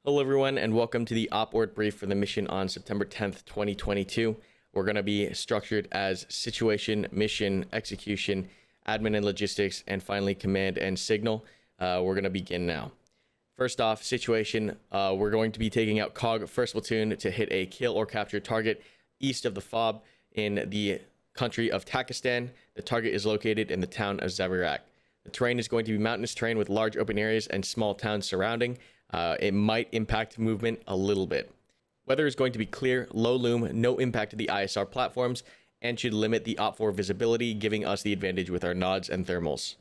Hello everyone and welcome to the OpOrd brief for the mission on September 10th, 2022. We're going to be structured as situation, mission, execution, admin and logistics, and finally command and signal. We're going to begin now. First off, situation, we're going to be taking out COG 1st Platoon to hit a kill or capture target east of the FOB in the country of Takistan. The target is located in the town of Zavirak. The terrain is going to be mountainous terrain with large open areas and small towns surrounding. It might impact movement a little bit. Weather is going to be clear, low loom, no impact to the ISR platforms, and should limit the OpOrd visibility, giving us the advantage with our nods and thermals.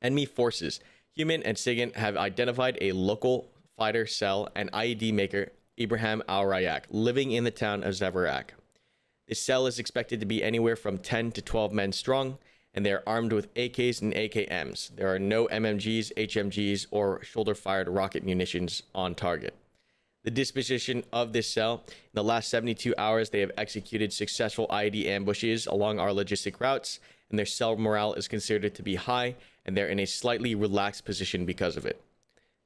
Enemy forces. Human and SIGINT have identified a local fighter cell and IED maker, Ibrahim Al-Rayak, living in the town of Zavirak. This cell is expected to be anywhere from 10 to 12 men strong, and they are armed with AKs and AKMs. There are no MMGs, HMGs, or shoulder-fired rocket munitions on target. The disposition of this cell: in the last 72 hours, they have executed successful IED ambushes along our logistic routes, and their cell morale is considered to be high, and they're in a slightly relaxed position because of it.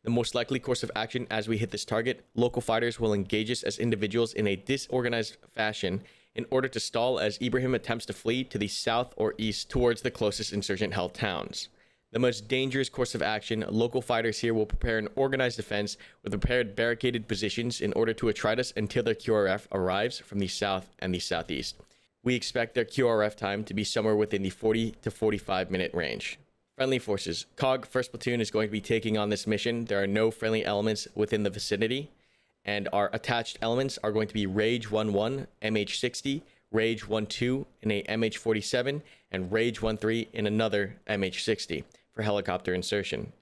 The most likely course of action as we hit this target: local fighters will engage us as individuals in a disorganized fashion in order to stall as Ibrahim attempts to flee to the south or east towards the closest insurgent-held towns. The most dangerous course of action: local fighters here will prepare an organized defense with prepared barricaded positions in order to attrite us until their QRF arrives from the south and the southeast. We expect their QRF time to be somewhere within the 40 to 45 minute range. Friendly forces. COG 1st Platoon is going to be taking on this mission. There are no friendly elements within the vicinity, and our attached elements are going to be Rage 11 MH60, Rage 12 in a MH47, and Rage 13 in another MH60 for helicopter insertion.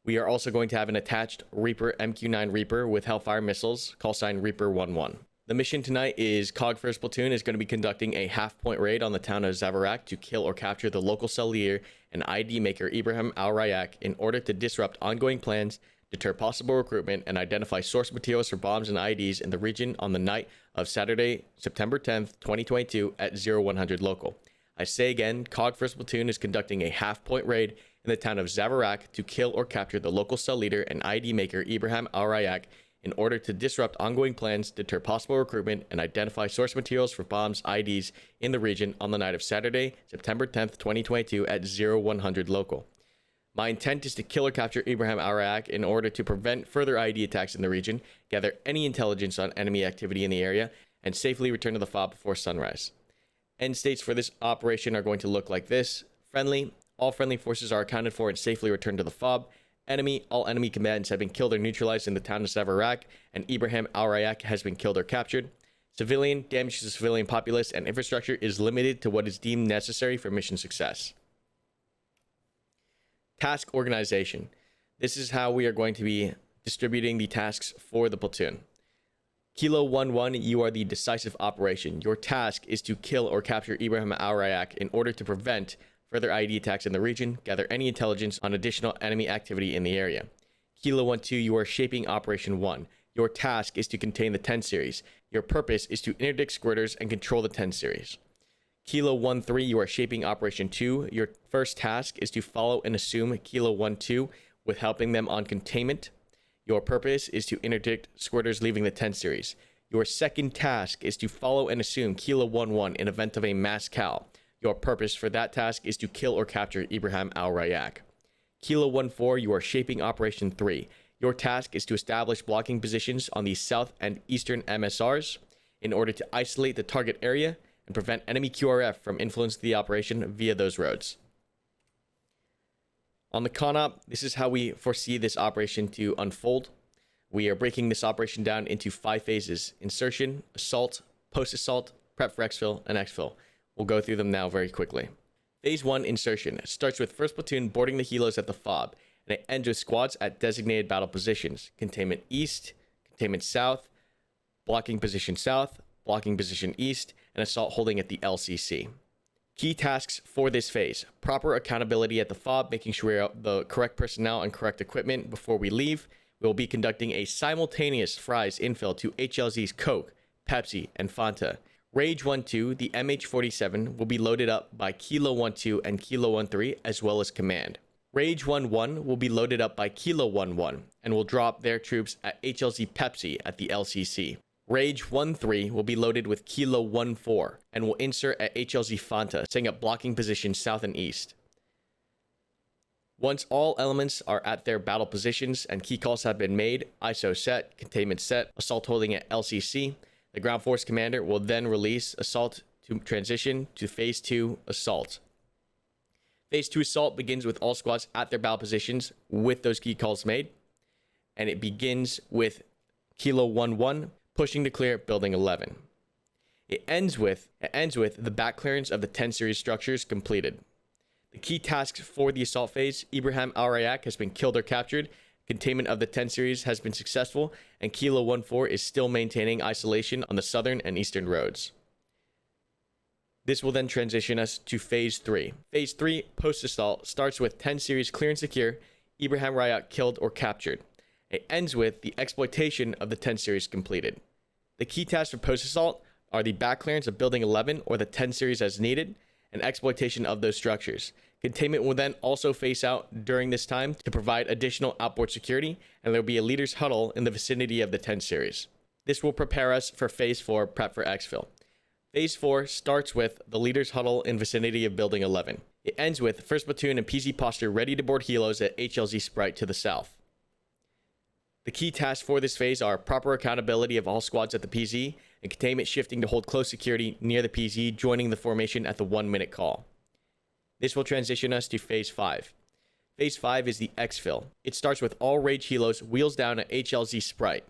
We are also going to have an attached Reaper MQ-9 Reaper with Hellfire missiles, callsign Reaper 11. The mission tonight is COG 1st Platoon is going to be conducting a half-point raid on the town of Zavirak to kill or capture the local cell leader and ID maker Ibrahim Al-Rayak in order to disrupt ongoing plans, deter possible recruitment, and identify source materials for bombs and IEDs in the region on the night of Saturday, September 10th, 2022 at 0100 local. I say again, COG 1st Platoon is conducting a half-point raid in the town of Zavirak to kill or capture the local cell leader and ID maker Ibrahim Al-Rayak in order to disrupt ongoing plans, deter possible recruitment, and identify source materials for bombs, IEDs in the region on the night of Saturday, September 10th, 2022 at 0100 local. My intent is to kill or capture Ibrahim Al-Rayak in order to prevent further IED attacks in the region, gather any intelligence on enemy activity in the area, and safely return to the FOB before sunrise. End states for this operation are going to look like this. Friendly. All friendly forces are accounted for and safely returned to the FOB. Enemy. All enemy combatants have been killed or neutralized in the town of Zavirak, and Ibrahim Al-Rayak has been killed or captured. Civilian. Damage to the civilian populace and infrastructure is limited to what is deemed necessary for mission success. Task organization. This is how we are going to be distributing the tasks for the platoon. Kilo 11, you are the decisive operation. Your task is to kill or capture Ibrahim Al-Rayak in order to prevent further IED attacks in the region, gather any intelligence on additional enemy activity in the area. Kilo 12, you are shaping Operation 1. Your task is to contain the 10 series. Your purpose is to interdict squirters and control the 10 series. Kilo 13, you are shaping Operation 2. Your first task is to follow and assume Kilo 12 with helping them on containment. Your purpose is to interdict squirters leaving the 10 series. Your second task is to follow and assume Kilo 11 in event of a mass cal. Your purpose for that task is to kill or capture Ibrahim Al-Rayak. Kilo 14, you are shaping Operation 3. Your task is to establish blocking positions on the south and eastern MSRs in order to isolate the target area and prevent enemy QRF from influencing the operation via those roads. On the CONOP, this is how we foresee this operation to unfold. We are breaking this operation down into 5 phases: insertion, assault, post-assault, prep for exfil, and exfil. We'll go through them now very quickly. Phase 1, insertion, starts with 1st Platoon boarding the helos at the FOB, and it ends with squads at designated battle positions: containment east, containment south, blocking position south, blocking position east, and assault holding at the LCC. Key tasks for this phase: proper accountability at the FOB, making sure we have the correct personnel and correct equipment before we leave. We will be conducting a simultaneous fries infill to HLZ's Coke, Pepsi, and Fanta. Rage 12, the MH47, will be loaded up by Kilo 12 and Kilo 13, as well as command. Rage 1-1 will be loaded up by Kilo 1-1 and will drop their troops at HLZ Pepsi at the LCC. Rage 1-3 will be loaded with Kilo 1-4 and will insert at HLZ Fanta, setting up blocking positions south and east. Once all elements are at their battle positions and key calls have been made, ISO set, containment set, assault holding at LCC, the ground force commander will then release assault to transition to Phase 2 assault. Phase 2 assault begins with all squads at their battle positions with those key calls made, and it begins with Kilo 1-1 pushing to clear Building 11. It ends with the back clearance of the 10 series structures completed. The key tasks for the assault phase: Ibrahim Al-Rayak has been killed or captured, containment of the 10 series has been successful, and Kilo 1-4 is still maintaining isolation on the southern and eastern roads. This will then transition us to Phase 3. Phase 3 post-assault starts with 10 series clear and secure, Ibrahim Rayak killed or captured. It ends with the exploitation of the 10 series completed. The key tasks for post-assault are the back clearance of Building 11 or the 10 series as needed, and exploitation of those structures. Containment will then also phase out during this time to provide additional outboard security, and there will be a leader's huddle in the vicinity of the 10 series. This will prepare us for Phase 4 prep for Exfil. Phase 4 starts with the leader's huddle in vicinity of Building 11. It ends with 1st Platoon and PZ posture ready to board helos at HLZ Sprite to the south. The key tasks for this phase are proper accountability of all squads at the PZ and containment shifting to hold close security near the PZ, joining the formation at the 1-minute call. This will transition us to Phase 5. Phase 5 is the Exfil. It starts with all Rage helos wheels down at HLZ Sprite.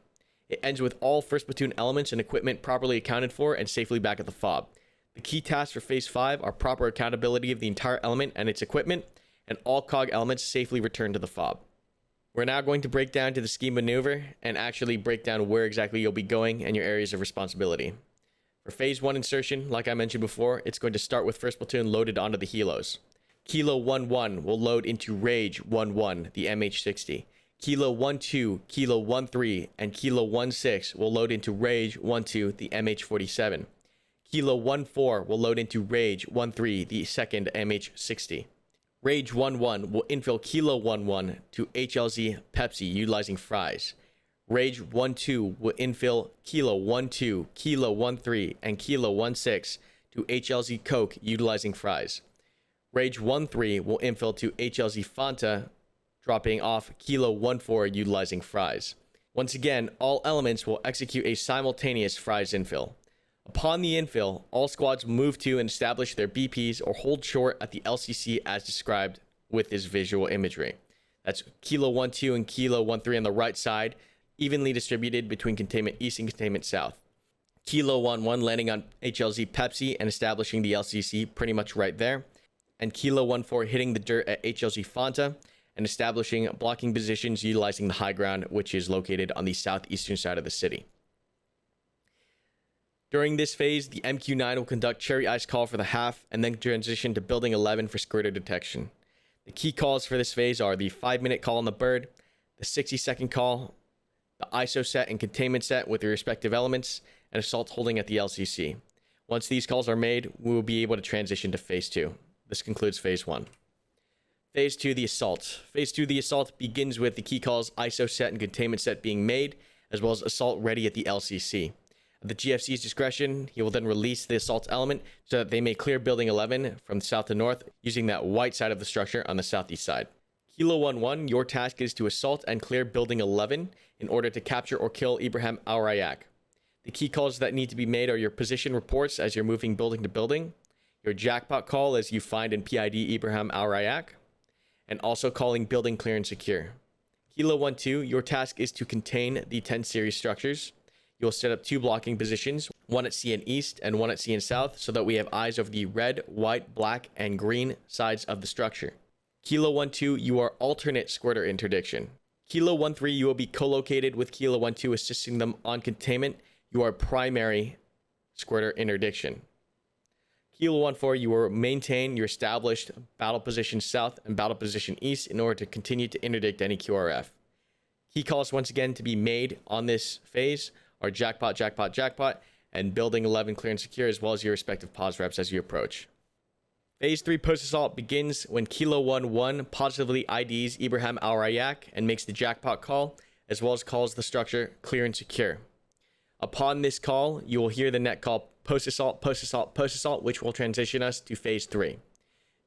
It ends with all 1st Platoon elements and equipment properly accounted for and safely back at the FOB. The key tasks for Phase 5 are proper accountability of the entire element and its equipment, and all COG elements safely returned to the FOB. We're now going to break down to the scheme maneuver and actually break down where exactly you'll be going and your areas of responsibility. For Phase 1 insertion, like I mentioned before, it's going to start with 1st Platoon loaded onto the helos. Kilo 1-1 will load into Rage 1-1, the MH60. Kilo 1-2, Kilo 1-3, and Kilo 1-6 will load into Rage 1-2, the MH47. Kilo 1-4 will load into Rage 1-3, the 2nd MH60. Rage 1-1 will infill Kilo 1-1 to HLZ Pepsi utilizing fries. Rage 1-2 will infill Kilo 1-2, Kilo 1-3, and Kilo 1-6 to HLZ Coke utilizing fries. Rage 1-3 will infill to HLZ Fanta, dropping off Kilo 1-4 utilizing fries. Once again, all elements will execute a simultaneous fries infill. Upon the infill, all squads move to and establish their BPs or hold short at the LCC as described with this visual imagery. That's Kilo 1-2 and Kilo 1-3 on the right side, evenly distributed between Containment East and Containment South. Kilo 1-1 landing on HLZ Pepsi and establishing the LCC pretty much right there. And Kilo 1-4 hitting the dirt at HLZ Fanta and establishing blocking positions utilizing the high ground, which is located on the southeastern side of the city. During this phase, the MQ-9 will conduct Cherry Ice Call for the half and then transition to Building 11 for squirter detection. The key calls for this phase are the 5-minute call on the bird, the 60-second call, the ISO set and containment set with their respective elements, and assault holding at the LCC. Once these calls are made, we will be able to transition to Phase 2. This concludes Phase 1. Phase 2, the assault. Phase 2, the assault begins with the key calls ISO set and containment set being made, as well as assault ready at the LCC. At the GFC's discretion, he will then release the assault element so that they may clear Building 11 from south to north using that white side of the structure on the southeast side. Kilo 1-1, your task is to assault and clear Building 11 in order to capture or kill Ibrahim Al-Rayak. The key calls that need to be made are your position reports as you're moving building to building, your jackpot call as you find and PID Ibrahim Al-Rayak, and also calling building clear and secure. Kilo 1-2, your task is to contain the 10 series structures. You'll set up 2 blocking positions, one at C and east and one at C and south, so that we have eyes over the red, white, black, and green sides of the structure. Kilo 1-2, you are alternate squirter interdiction. Kilo 1-3, you will be co-located with Kilo 1-2, assisting them on containment. You are primary squirter interdiction. Kilo 1-4, you will maintain your established battle position south and battle position east in order to continue to interdict any QRF. Key calls once again to be made on this phase are jackpot, jackpot, jackpot, and Building 11 clear and secure, as well as your respective pause reps as you approach. Phase 3 post-assault begins when Kilo 1-1 positively IDs Ibrahim Al-Rayak and makes the jackpot call, as well as calls the structure clear and secure. Upon this call, you will hear the net call post-assault, post-assault, post-assault, which will transition us to Phase 3.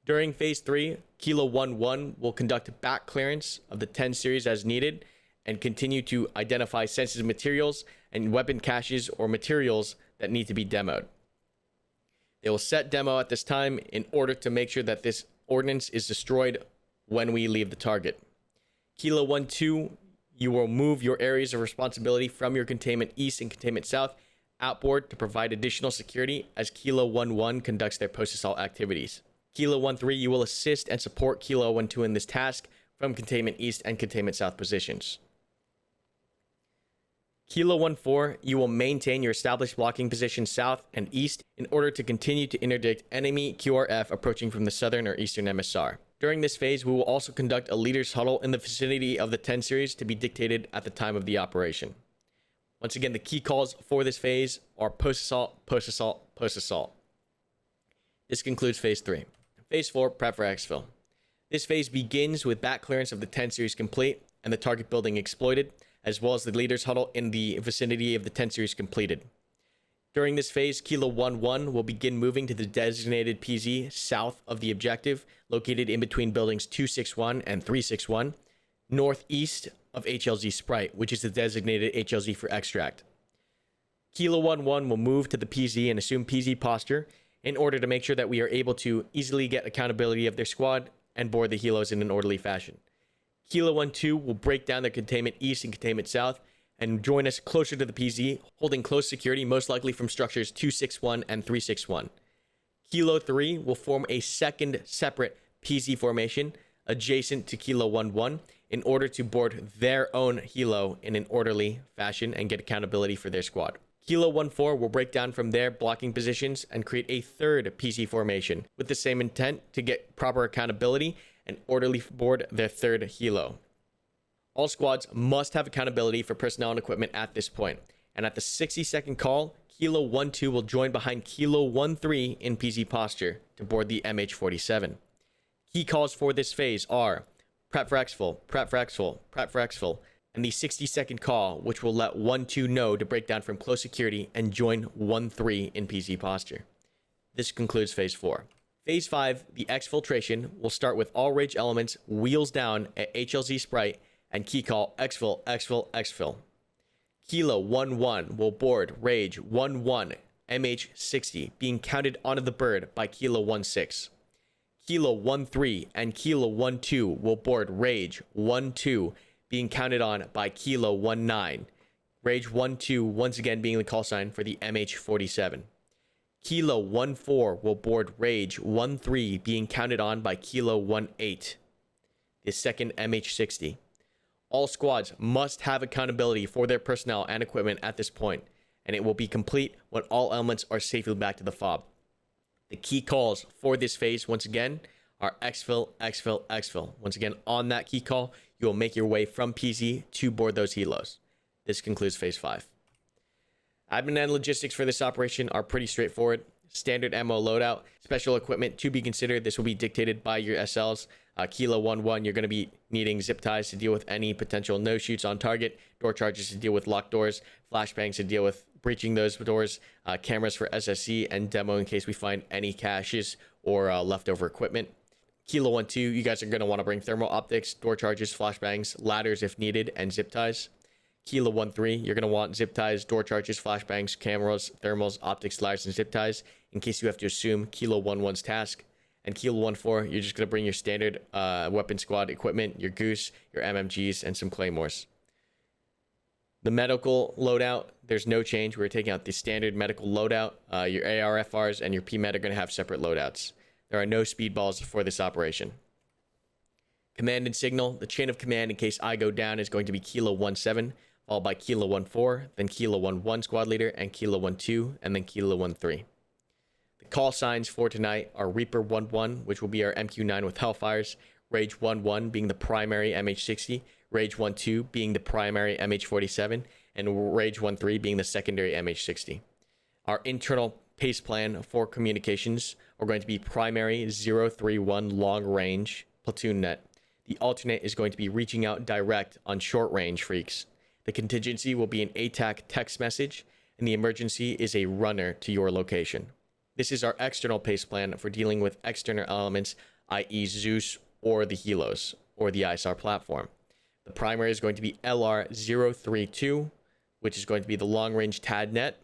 During Phase 3, Kilo 1-1 will conduct back clearance of the 10 series as needed and continue to identify sensitive materials and weapon caches or materials that need to be demoed. They will set demo at this time in order to make sure that this ordnance is destroyed when we leave the target. Kilo 1-2, you will move your areas of responsibility from your containment east and containment south outboard to provide additional security as Kilo 1-1 conducts their post-assault activities. Kilo 1-3, you will assist and support Kilo 1-2 in this task from containment east and containment south positions. Kilo 1-4, you will maintain your established blocking position south and east in order to continue to interdict enemy QRF approaching from the southern or eastern MSR. During this phase, we will also conduct a leader's huddle in the vicinity of the 10 series to be dictated at the time of the operation. Once again, the key calls for this phase are post-assault, post-assault, post-assault. This concludes Phase 3. Phase 4, prep for Exfil. This phase begins with back clearance of the 10 series complete and the target building exploited, as well as the leader's huddle in the vicinity of the 10 series completed. During this phase, Kilo 1-1 will begin moving to the designated PZ south of the objective, located in between buildings 261 and 361, northeast of HLZ Sprite, which is the designated HLZ for extract. Kilo 1-1 will move to the PZ and assume PZ posture in order to make sure that we are able to easily get accountability of their squad and board the helos in an orderly fashion. Kilo 1-2 will break down their containment east and containment south and join us closer to the PZ, holding close security, most likely from structures 261 and 361. Kilo 3 will form a second separate PZ formation adjacent to Kilo 1-1 in order to board their own helo in an orderly fashion and get accountability for their squad. Kilo 1-4 will break down from their blocking positions and create a third PZ formation with the same intent to get proper accountability and orderly board their third helo. All squads must have accountability for personnel and equipment at this point, and at the 60-second call, Kilo 1-2 will join behind Kilo 1-3 in PZ posture to board the MH47. Key calls for this phase are prep for Exfil, prep for Exfil, prep for Exfil, and the 60-second call, which will let 1-2 know to break down from close security and join 1-3 in PZ posture. This concludes Phase 4. Phase 5, the Exfiltration, will start with all rage elements wheels down at HLZ Sprite and key call Exfil, Exfil, Exfil. Kilo 1-1 will board rage 1-1 MH60 being counted onto the bird by Kilo 1-6. Kilo 1-3 and Kilo 1-2 will board rage 1-2 being counted on by Kilo 1-9. Rage 1-2 once again being the call sign for the MH47. Kilo 1-4 will board rage 1-3 being counted on by Kilo 1-8, the second MH60. All squads must have accountability for their personnel and equipment at this point, and it will be complete when all elements are safely back to the fob. The key calls for this phase, once again, are Exfil, Exfil, Exfil. Once again, on that key call, you will make your way from PZ to board those helos. This concludes Phase 5. Admin and logistics for this operation are pretty straightforward. Standard ammo loadout, special equipment to be considered. This will be dictated by your SLs. Kilo 1-1, you're going to be needing zip ties to deal with any potential no-shoots on target, door charges to deal with locked doors, flashbangs to deal with breaching those doors, cameras for SSC, and demo in case we find any caches or leftover equipment. Kilo 1-2, you guys are going to want to bring thermal optics, door charges, flashbangs, ladders if needed, and zip ties. Kilo 1-3, you're going to want zip ties, door charges, flashbangs, cameras, thermals, optics, ladders, and zip ties in case you have to assume Kilo 1-1's task. And Kilo 1-4, you're just going to bring your standard weapon squad equipment, your Goose, your MMGs, and some Claymores. The medical loadout, there's no change. We're taking out the standard medical loadout. Your ARFRs and your PMED are going to have separate loadouts. There are no speedballs for this operation. Command and signal, the chain of command in case I go down is going to be Kilo 1-7, followed by Kilo 1-4, then Kilo 1-1 squad leader, and Kilo 1-2, and then Kilo 1-3. The call signs for tonight are Reaper 1-1, which will be our MQ9 with Hellfires, Rage 1-1 being the primary MH60, Rage 1-2 being the primary MH47, and Rage 1-3 being the secondary MH60. Our internal pace plan for communications are going to be primary 031 long range platoon net. The alternate is going to be reaching out direct on short range freaks. The contingency will be an ATAC text message, and the emergency is a runner to your location. This is our external pace plan for dealing with external elements, i.e. Zeus or the Helos or the ISR platform. The primary is going to be LR032, which is going to be the long range TAD net.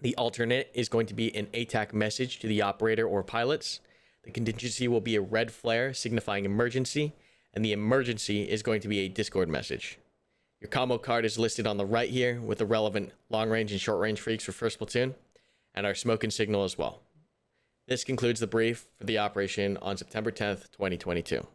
The alternate is going to be an ATAC message to the operator or pilots. The contingency will be a red flare signifying emergency, and the emergency is going to be a Discord message. Your combo card is listed on the right here with the relevant long range and short range freaks for first platoon, and our smoke and signal as well. This concludes the brief for the operation on September 10th, 2022.